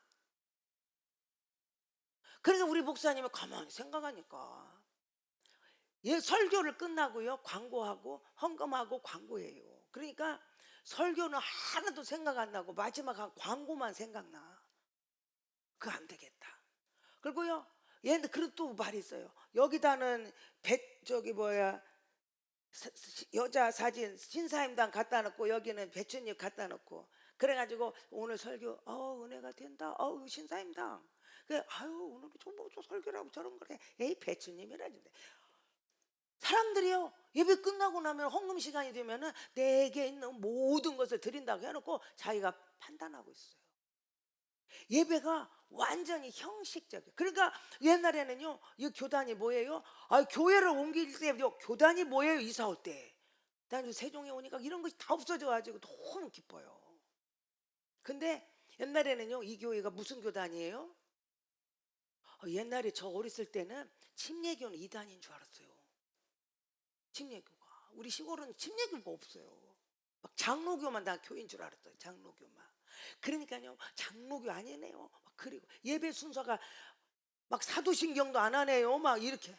Speaker 1: 그러니까 우리 목사님은 가만히 생각하니까 설교를 끝나고요 광고하고 헌금하고 광고해요. 그러니까 설교는 하나도 생각 안 나고 마지막 한 광고만 생각나. 그거 안 되겠다. 그리고요 얘는 그런 또 말이 있어요. 여기다는 저기 뭐야 여자 사진 신사임당 갖다 놓고 여기는 배추잎 갖다 놓고, 그래가지고 오늘 설교 은혜가 된다, 신사임당, 그래 오늘 전부 설교라고 저런 거래, 에이 배추잎이라는데. 사람들이요 예배 끝나고 나면 헌금 시간이 되면은 내게 있는 모든 것을 드린다고 해놓고 자기가 판단하고 있어요. 예배가 완전히 형식적이에요. 그러니까 옛날에는요 이 교단이 뭐예요? 교회를 옮길 때 교단이 뭐예요? 이사 올 때. 난 세종에 오니까 이런 것이 다 없어져 가지고 너무 기뻐요. 근데 옛날에는요 이 교회가 무슨 교단이에요? 옛날에 저 어렸을 때는 침례교는 이단인 줄 알았어요. 침례교가 우리 시골은 침례교가 없어요. 막 장로교만 다 교인 줄 알았어요. 장로교만. 그러니까요 장로교 아니네요. 그리고 예배 순서가 막 사도신경도 안 하네요. 막 이렇게.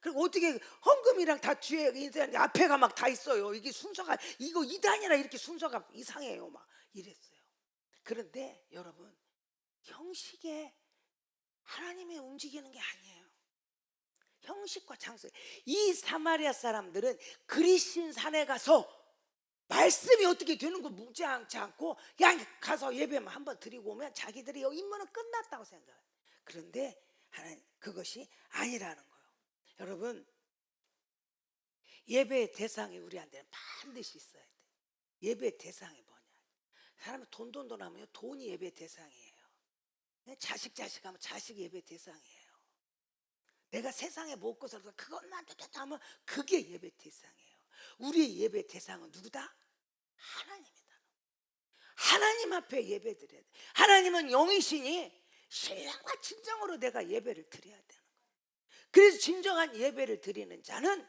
Speaker 1: 그리고 어떻게 헌금이랑 다 뒤에 있는데 앞에가 막 다 있어요. 이게 순서가 이거 이단이라 이렇게 순서가 이상해요. 막 이랬어요. 그런데 여러분, 형식에 하나님이 움직이는 게 아니에요. 형식과 장소. 이 사마리아 사람들은 그리신 산에 가서 말씀이 어떻게 되는 거 묻지 않고 그냥 가서 예배만 한번 드리고 오면 자기들이 임무는 끝났다고 생각해요. 그런데 하나님 그것이 아니라는 거예요. 여러분, 예배의 대상이 우리한테는 반드시 있어야 돼. 예배의 대상이 뭐냐? 사람이 돈 하면요 돈이 예배의 대상이에요. 자식 하면 자식이 예배의 대상이에요. 내가 세상에 먹고 살아서 그것만 하면 그게 예배 대상이에요. 우리의 예배 대상은 누구다? 하나님이다. 하나님 앞에 예배 드려야 돼. 하나님은 영이시니 신령과 진정으로 내가 예배를 드려야 되는 거예요. 그래서 진정한 예배를 드리는 자는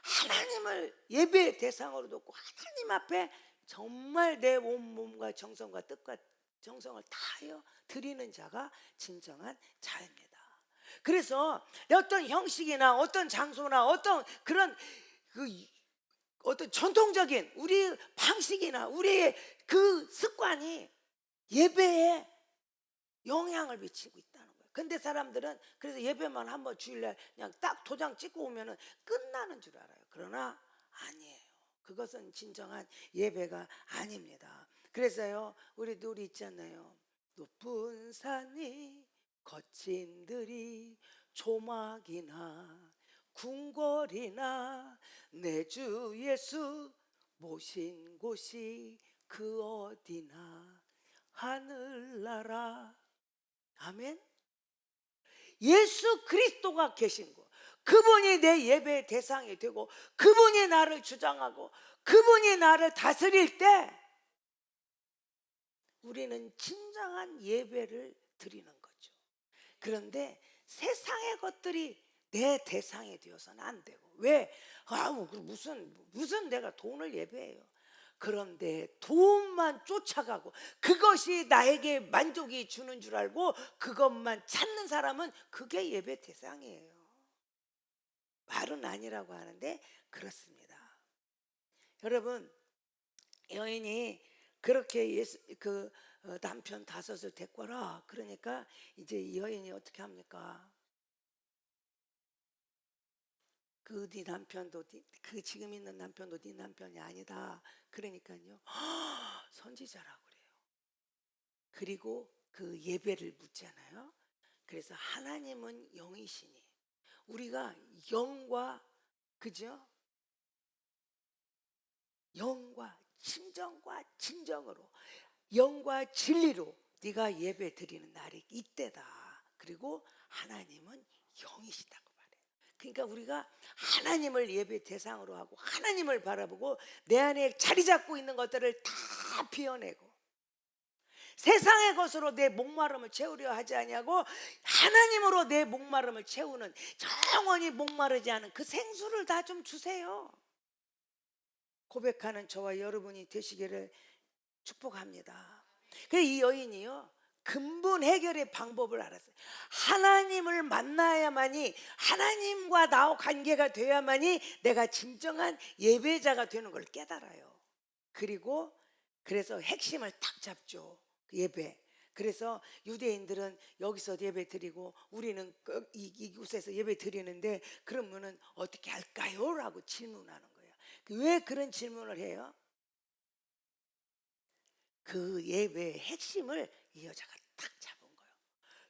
Speaker 1: 하나님을 예배의 대상으로 놓고 하나님 앞에 정말 내 몸과 정성과 뜻과 정성을 다하여 드리는 자가 진정한 자입니다. 그래서 어떤 형식이나 어떤 장소나 어떤 그런 어떤 전통적인 우리 방식이나 우리의 그 습관이 예배에 영향을 미치고 있다는 거예요. 근데 사람들은 그래서 예배만 한번 주일날 그냥 딱 도장 찍고 오면은 끝나는 줄 알아요. 그러나 아니에요. 그것은 진정한 예배가 아닙니다. 그래서요, 우리 노래 있잖아요. 높은 산이 거친 들이 조막이나 궁궐이나 내 주 예수 모신 곳이 그 어디나 하늘나라. 아멘. 예수 그리스도가 계신 곳, 그분이 내 예배의 대상이 되고 그분이 나를 주장하고 그분이 나를 다스릴 때 우리는 진정한 예배를 드리는 거죠. 그런데 세상의 것들이 내 대상이 되어서는 안 되고. 왜? 무슨 내가 돈을 예배해요. 그런데 돈만 쫓아가고 그것이 나에게 만족이 주는 줄 알고 그것만 찾는 사람은 그게 예배 대상이에요. 말은 아니라고 하는데 그렇습니다. 여러분, 여인이 그렇게 남편 5을 데리고 와라. 그러니까 이제 이 여인이 어떻게 합니까? 네 남편도 그 지금 있는 남편도 네 남편이 아니다. 그러니까요, 선지자라고 그래요. 그리고 그 예배를 묻잖아요. 그래서 하나님은 영이시니 우리가 영과, 그죠? 영과 심정과 진정으로, 영과 진리로 네가 예배 드리는 날이 이때다. 그리고 하나님은 영이시다고 말해요. 그러니까 우리가 하나님을 예배 대상으로 하고 하나님을 바라보고 내 안에 자리 잡고 있는 것들을 다 비워내고 세상의 것으로 내 목마름을 채우려 하지 아니하고 하나님으로 내 목마름을 채우는, 영원히 목마르지 않은 그 생수를 다 좀 주세요. 고백하는 저와 여러분이 되시기를 축복합니다. 그래서 이 여인이요, 근본 해결의 방법을 알았어요. 하나님을 만나야만이, 하나님과 나와 관계가 돼야만이 내가 진정한 예배자가 되는 걸 깨달아요. 그래서 핵심을 딱 잡죠. 그 예배. 그래서 유대인들은 여기서 예배 드리고 우리는 이곳에서 예배 드리는데 그러면은 어떻게 할까요? 라고 질문하는 거예요. 왜 그런 질문을 해요? 그 예배의 핵심을 이 여자가 딱 잡은 거예요.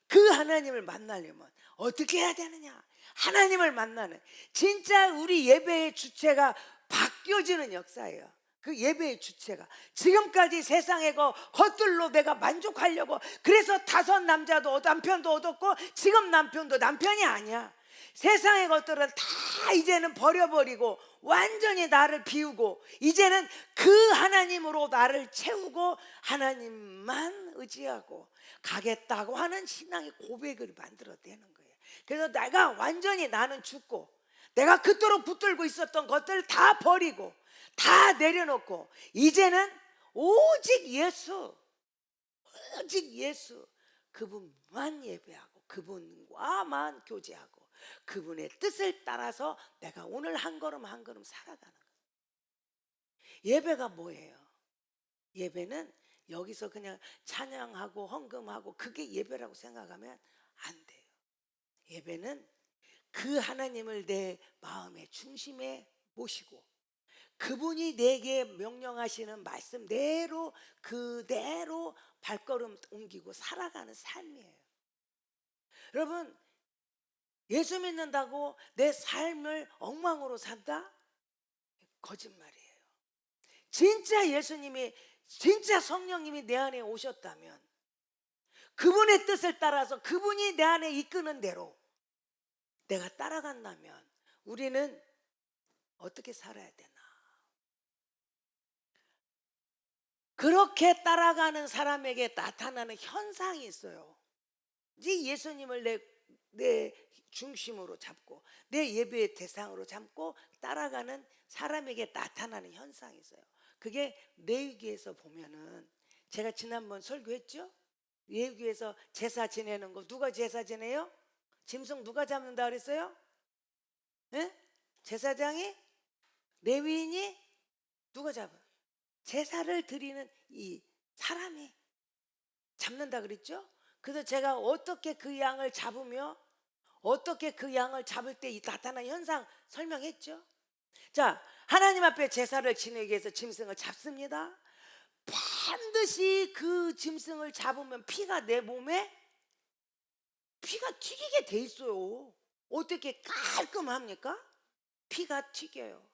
Speaker 1: 그 하나님을 만나려면 어떻게 해야 되느냐? 하나님을 만나는, 진짜 우리 예배의 주체가 바뀌어지는 역사예요. 그 예배의 주체가 지금까지 세상의 것들로 내가 만족하려고 그래서 5 남자도 남편도 얻었고 지금 남편도 남편이 아니야. 세상의 것들을 다 이제는 버려버리고 완전히 나를 비우고 이제는 그 하나님으로 나를 채우고 하나님만 의지하고 가겠다고 하는 신앙의 고백을 만들어내는 거예요. 그래서 내가 완전히 나는 죽고 내가 그토록 붙들고 있었던 것들을 다 버리고 다 내려놓고 이제는 오직 예수, 그분만 예배하고 그분과만 교제하고 그분의 뜻을 따라서 내가 오늘 한 걸음 한 걸음 살아가는 거예요. 예배가 뭐예요? 예배는 여기서 그냥 찬양하고 헌금하고 그게 예배라고 생각하면 안 돼요. 예배는 그 하나님을 내 마음의 중심에 모시고 그분이 내게 명령하시는 말씀대로 그대로 발걸음 옮기고 살아가는 삶이에요. 여러분, 예수 믿는다고 내 삶을 엉망으로 산다? 거짓말이에요. 진짜 성령님이 내 안에 오셨다면 그분의 뜻을 따라서 그분이 내 안에 이끄는 대로 내가 따라간다면 우리는 어떻게 살아야 되나? 그렇게 따라가는 사람에게 나타나는 현상이 있어요. 이제 예수님을 내 중심으로 잡고 내 예배의 대상으로 잡고 따라가는 사람에게 나타나는 현상이 있어요. 그게 레위기에서 보면은 제가 지난번 설교했죠? 레위기에서 제사 지내는 거 누가 제사 지내요? 짐승 누가 잡는다 그랬어요? 예? 제사장이? 레위인이? 누가 잡아요? 제사를 드리는 이 사람이 잡는다 그랬죠? 그래서 제가 어떻게 그 양을 잡으며 어떻게 그 양을 잡을 때 이 나타나는 현상 설명했죠? 자, 하나님 앞에 제사를 지내기 위해서 짐승을 잡습니다. 반드시 그 짐승을 잡으면 피가 내 몸에 피가 튀기게 돼 있어요. 어떻게 깔끔합니까? 피가 튀겨요.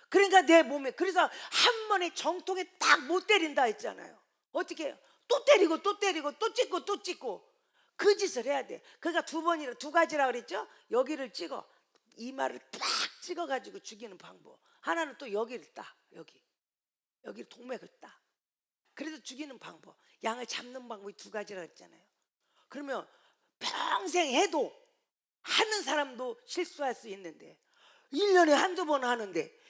Speaker 1: 그러니까 내 몸에 그래서 한 번에 정통에 딱 못 때린다 했잖아요. 어떻게 해요? 또 때리고 또 때리고 또 찍고 또 찍고 그 짓을 해야 돼. 그러니까 두 가지라 그랬죠? 여기를 찍어 이마를 딱 찍어 가지고 죽이는 방법. 하나는 또 여기를 따 여기 동맥을 따. 그래서 죽이는 방법. 양을 잡는 방법이 두 가지라 했잖아요. 그러면 평생 해도 하는 사람도 실수할 수 있는데 1년에 한두 번 하는데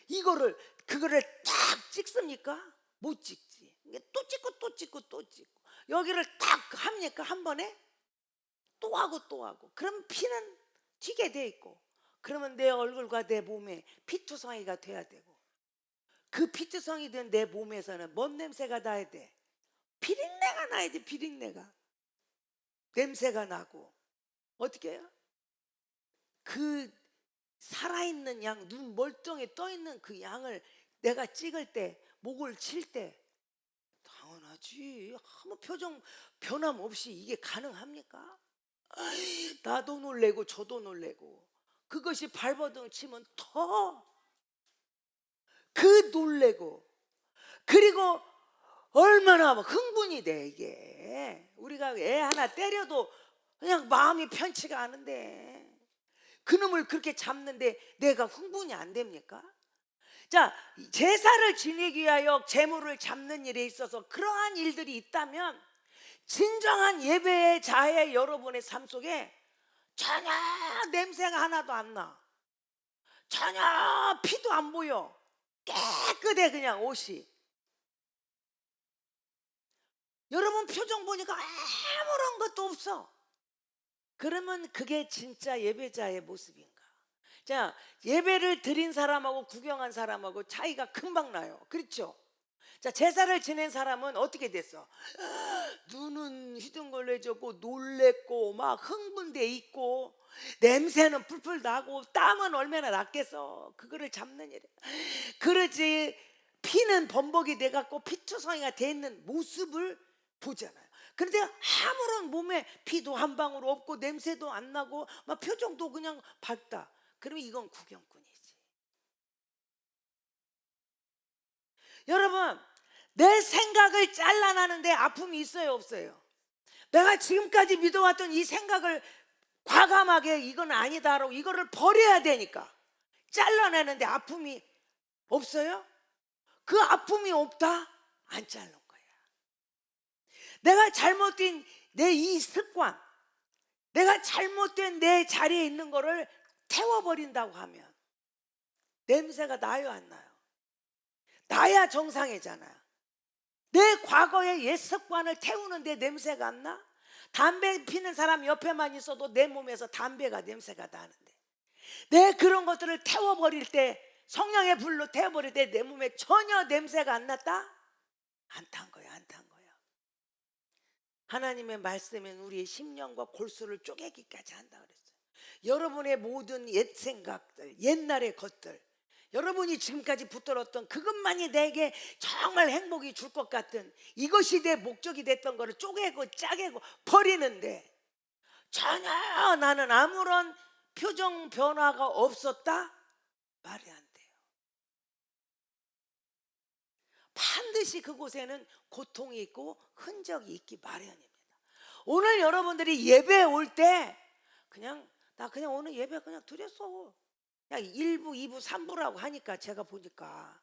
Speaker 1: 그거를 딱 찍습니까? 못 찍지. 또 찍고 또 찍고 또 찍고 여기를 딱 합니까? 한 번에? 또 하고 또 하고. 그럼 피는 튀게 돼 있고 그러면 내 얼굴과 내 몸에 피투성이가 돼야 되고 그 피투성이 된 내 몸에서는 뭔 냄새가 나야 돼? 비린내가 나야 돼. 비린내가 냄새가 나고 어떻게 해요? 그 살아있는 양, 눈 멀쩡히 떠있는 그 양을 내가 찍을 때 목을 칠 때 당연하지. 아무 표정 변함없이 이게 가능합니까? 나도 놀래고 저도 놀래고 그것이 발버둥 치면 더 그 놀래고 그리고 얼마나 흥분이 돼. 이게 우리가 애 하나 때려도 그냥 마음이 편치가 않은데 그놈을 그렇게 잡는데 내가 흥분이 안 됩니까? 자, 제사를 지내기 위하여 제물을 잡는 일에 있어서 그러한 일들이 있다면 진정한 예배의 자의 여러분의 삶 속에 전혀 냄새가 하나도 안 나. 전혀 피도 안 보여. 깨끗해 그냥 옷이. 여러분 표정 보니까 아무런 것도 없어. 그러면 그게 진짜 예배자의 모습인가? 자, 예배를 드린 사람하고 구경한 사람하고 차이가 금방 나요. 그렇죠? 자, 제사를 지낸 사람은 어떻게 됐어? 눈은 휘둥글레졌고 놀랬고 막 흥분돼 있고 냄새는 풀풀 나고 땀은 얼마나 났겠어. 그거를 잡는 일이야. 그러지 피는 범벅이 돼갖고 피투성이가 돼 있는 모습을 보잖아요. 그런데 아무런 몸에 피도 한 방울 없고 냄새도 안 나고 막 표정도 그냥 밝다. 그러면 이건 구경꾼이지. 여러분, 내 생각을 잘라내는데 아픔이 있어요 없어요? 내가 지금까지 믿어왔던 이 생각을 과감하게 이건 아니다라고 이거를 버려야 되니까 잘라내는데 아픔이 없어요? 그 아픔이 없다? 안 자른 거야. 내가 잘못된 내 이 습관, 내가 잘못된 내 자리에 있는 거를 태워버린다고 하면 냄새가 나요 안 나요? 나야 정상이잖아요. 내 과거의 옛 습관을 태우는데 냄새가 안 나? 담배 피는 사람 옆에만 있어도 내 몸에서 담배가 냄새가 나는데 내 그런 것들을 태워버릴 때 성령의 불로 태워버릴 때 내 몸에 전혀 냄새가 안 났다? 안 탄 거야. 안 탄 거야. 하나님의 말씀은 우리의 심령과 골수를 쪼개기까지 한다 그랬어요. 여러분의 모든 옛 생각들, 옛날의 것들, 여러분이 지금까지 붙들었던 그것만이 내게 정말 행복이 줄 것 같은 이것이 내 목적이 됐던 거를 쪼개고 짜개고 버리는데 전혀 나는 아무런 표정 변화가 없었다? 말이 안 돼요. 반드시 그곳에는 고통이 있고 흔적이 있기 마련입니다. 오늘 여러분들이 예배에 올 때 나 그냥 오늘 예배 그냥 드렸어. 그냥 1부, 2부, 3부라고 하니까 제가 보니까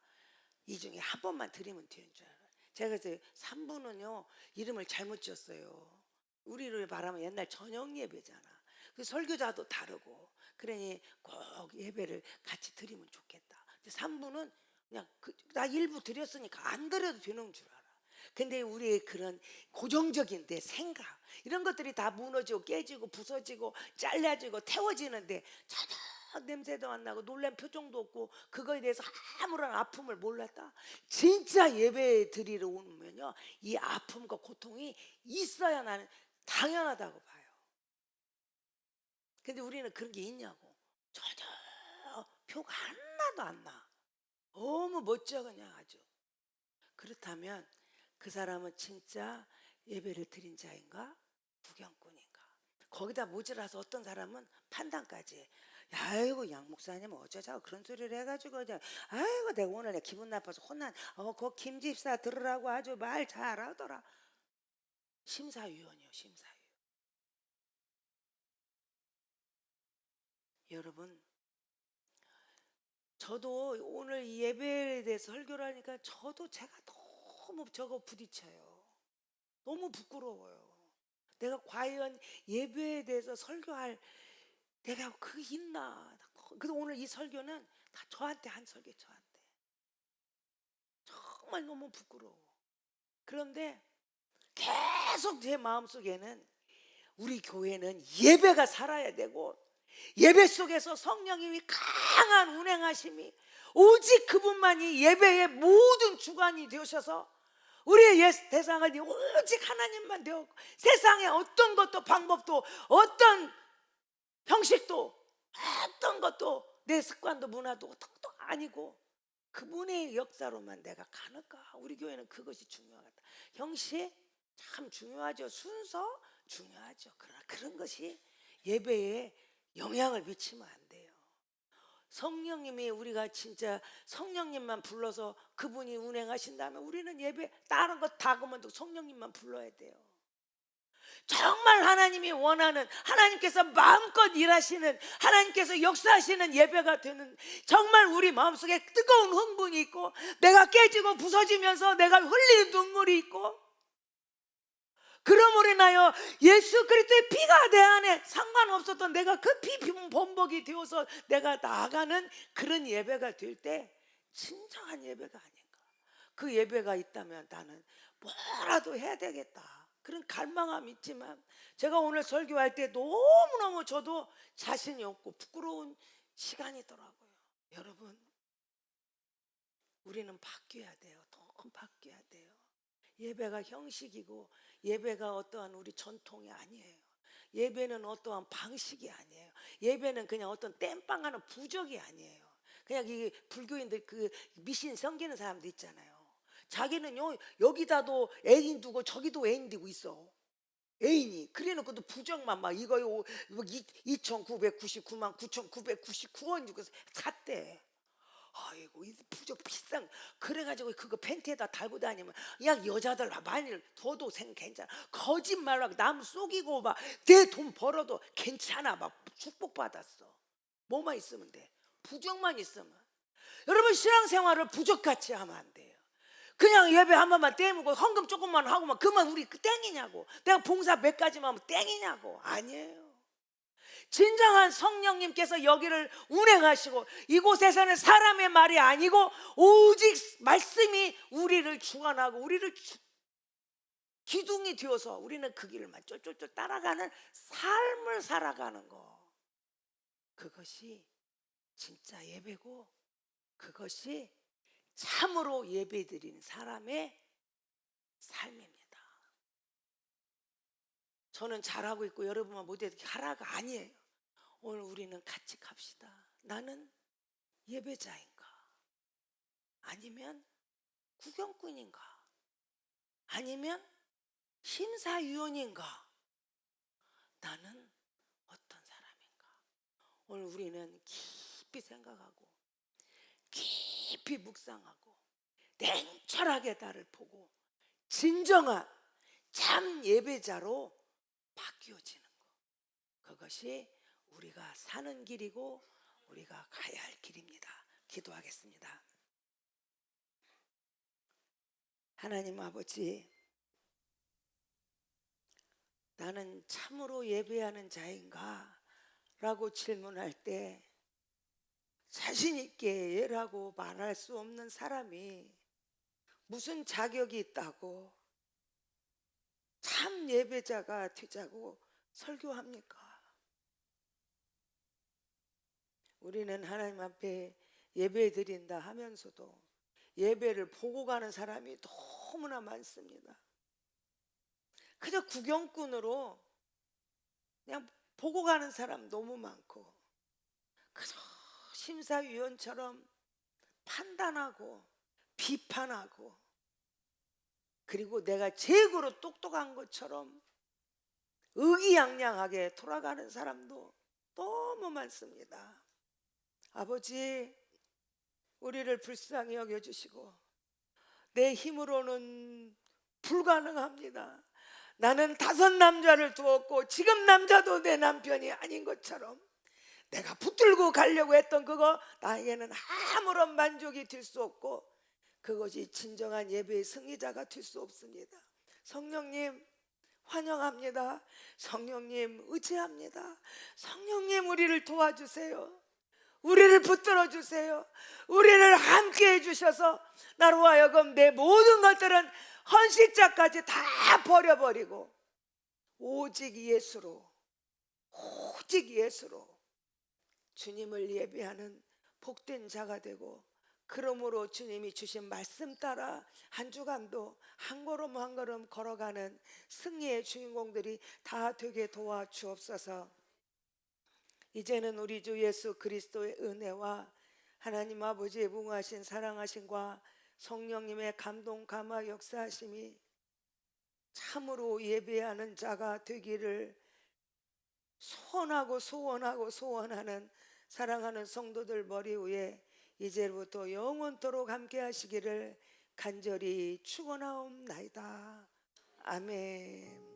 Speaker 1: 이 중에 한 번만 드리면 되는 줄 알아요. 제가 그래서 3부는요 이름을 잘못 지었어요. 우리를 말하면 옛날 저녁 예배잖아. 그 설교자도 다르고 그러니 꼭 예배를 같이 드리면 좋겠다. 근데 3부는 그냥 나 일부 드렸으니까 안 드려도 되는 줄 알아. 근데 우리의 그런 고정적인 내 생각 이런 것들이 다 무너지고 깨지고 부서지고 잘라지고 태워지는데 전혀 냄새도 안 나고 놀란 표정도 없고 그거에 대해서 아무런 아픔을 몰랐다. 진짜 예배 드리러 오면요 이 아픔과 고통이 있어야 나는 당연하다고 봐요. 근데 우리는 그런 게 있냐고. 전혀 표가 하나도 안 나. 너무 멋져 그냥 아주. 그렇다면 그 사람은 진짜 예배를 드린 자인가 구경꾼인가. 거기다 모자라서 어떤 사람은 판단까지 해. 야, 아이고 양 목사님 어쩌자고 그런 소리를 해가지고 이제 아이고 내가 오늘 기분 나빠서 혼난 그 김집사 들으라고 아주 말 잘하더라. 심사위원이요 심사위원. 여러분 저도 오늘 이 예배에 대해서 설교를 하니까 저도 제가 너무 저거 부딪혀요. 너무 부끄러워요. 내가 과연 예배에 대해서 설교할 내가 그게 있나. 그래서 오늘 이 설교는 다 저한테 한 설교 저한테. 정말 너무 부끄러워. 그런데 계속 제 마음속에는 우리 교회는 예배가 살아야 되고 예배 속에서 성령님이 강한 운행하심이 오직 그분만이 예배의 모든 주관이 되셔서 우리의 대상은 오직 하나님만 되었고 세상의 어떤 것도 방법도 어떤 형식도 어떤 것도 내 습관도 문화도 어떤 것도 아니고 그분의 역사로만 내가 가는가. 우리 교회는 그것이 중요하다. 형식 참 중요하죠. 순서 중요하죠. 그러나 그런 것이 예배에 영향을 미치면 안 돼요. 성령님이 우리가 진짜 성령님만 불러서 그분이 운행하신다면 우리는 예배 다른 것 다 그만두고 성령님만 불러야 돼요. 정말 하나님이 원하는 하나님께서 마음껏 일하시는 하나님께서 역사하시는 예배가 되는 정말 우리 마음속에 뜨거운 흥분이 있고 내가 깨지고 부서지면서 내가 흘리는 눈물이 있고 그러므로 인하여 예수 그리스도의 피가 내 안에 상관없었던 내가 그 피 범벅이 되어서 내가 나아가는 그런 예배가 될 때 진정한 예배가 아닌가. 그 예배가 있다면 나는 뭐라도 해야 되겠다 그런 갈망함이 있지만 제가 오늘 설교할 때 너무너무 저도 자신이 없고 부끄러운 시간이더라고요. 여러분 우리는 바뀌어야 돼요. 너무 바뀌어야 돼요. 예배가 형식이고 예배가 어떠한 우리 전통이 아니에요. 예배는 어떠한 방식이 아니에요. 예배는 그냥 어떤 땜빵하는 부적이 아니에요. 그냥 이 불교인들 그 미신 섬기는 사람들 있잖아요. 자기는요 여기다도 애인 두고 저기도 애인 두고 있어. 애인이 그래놓고도 부적만 막 이거요 2,999만 9,999원 주고 샀대. 아이고 이 부적 비싼 그래가지고 그거 팬티에다 달고 다니면 야 여자들 많이 둬도 괜찮아. 거짓말하고 남 속이고 막 내 돈 벌어도 괜찮아. 막 축복받았어. 뭐만 있으면 돼. 부적만 있으면. 여러분 신앙생활을 부적같이 하면 안 돼요. 그냥 예배 한 번만 떼무고 헌금 조금만 하고만 그만 우리 땡이냐고. 내가 봉사 몇 가지만 하면 땡이냐고. 아니에요. 진정한 성령님께서 여기를 운행하시고 이곳에서는 사람의 말이 아니고 오직 말씀이 우리를 주관하고 우리를 기둥이 되어서 우리는 그 길을만 쫄쫄쫄 따라가는 삶을 살아가는 거. 그것이 진짜 예배고 그것이 참으로 예배드리는 사람의 삶입니다. 저는 잘하고 있고 여러분만 못해도 하라가 아니에요. 오늘 우리는 같이 갑시다. 나는 예배자인가? 아니면 구경꾼인가? 아니면 심사위원인가? 나는 어떤 사람인가? 오늘 우리는 깊이 생각하고 깊이 묵상하고 냉철하게 나를 보고 진정한 참 예배자로 바뀌어지는 것. 그것이 우리가 사는 길이고 우리가 가야 할 길입니다. 기도하겠습니다. 하나님 아버지, 나는 참으로 예배하는 자인가 라고 질문할 때 자신 있게 예라고 말할 수 없는 사람이 무슨 자격이 있다고 참 예배자가 되자고 설교합니까? 우리는 하나님 앞에 예배 드린다 하면서도 예배를 보고 가는 사람이 너무나 많습니다. 그저 구경꾼으로 그냥 보고 가는 사람 너무 많고, 그저 심사위원처럼 판단하고 비판하고, 그리고 내가 최고로 똑똑한 것처럼 의기양양하게 돌아가는 사람도 너무 많습니다. 아버지, 우리를 불쌍히 여겨주시고, 내 힘으로는 불가능합니다. 나는 5 남자를 두었고 지금 남자도 내 남편이 아닌 것처럼 내가 붙들고 가려고 했던 그거 나에게는 아무런 만족이 될 수 없고, 그것이 진정한 예배의 승리자가 될 수 없습니다. 성령님 환영합니다. 성령님 의지합니다. 성령님 우리를 도와주세요. 우리를 붙들어 주세요. 우리를 함께 해주셔서 나로 하여금 내 모든 것들은 헌신자까지 다 버려버리고 오직 예수로, 오직 예수로 주님을 예배하는 복된 자가 되고, 그러므로 주님이 주신 말씀 따라 한 주간도 한 걸음 한 걸음 걸어가는 승리의 주인공들이 다 되게 도와주옵소서. 이제는 우리 주 예수 그리스도의 은혜와 하나님 아버지의 무궁하신 사랑하심과 성령님의 감동 감화 역사하심이 참으로 예배하는 자가 되기를 소원하는 사랑하는 성도들 머리 위에 이제부터 영원토록 함께 하시기를 간절히 축원하옵나이다. 아멘.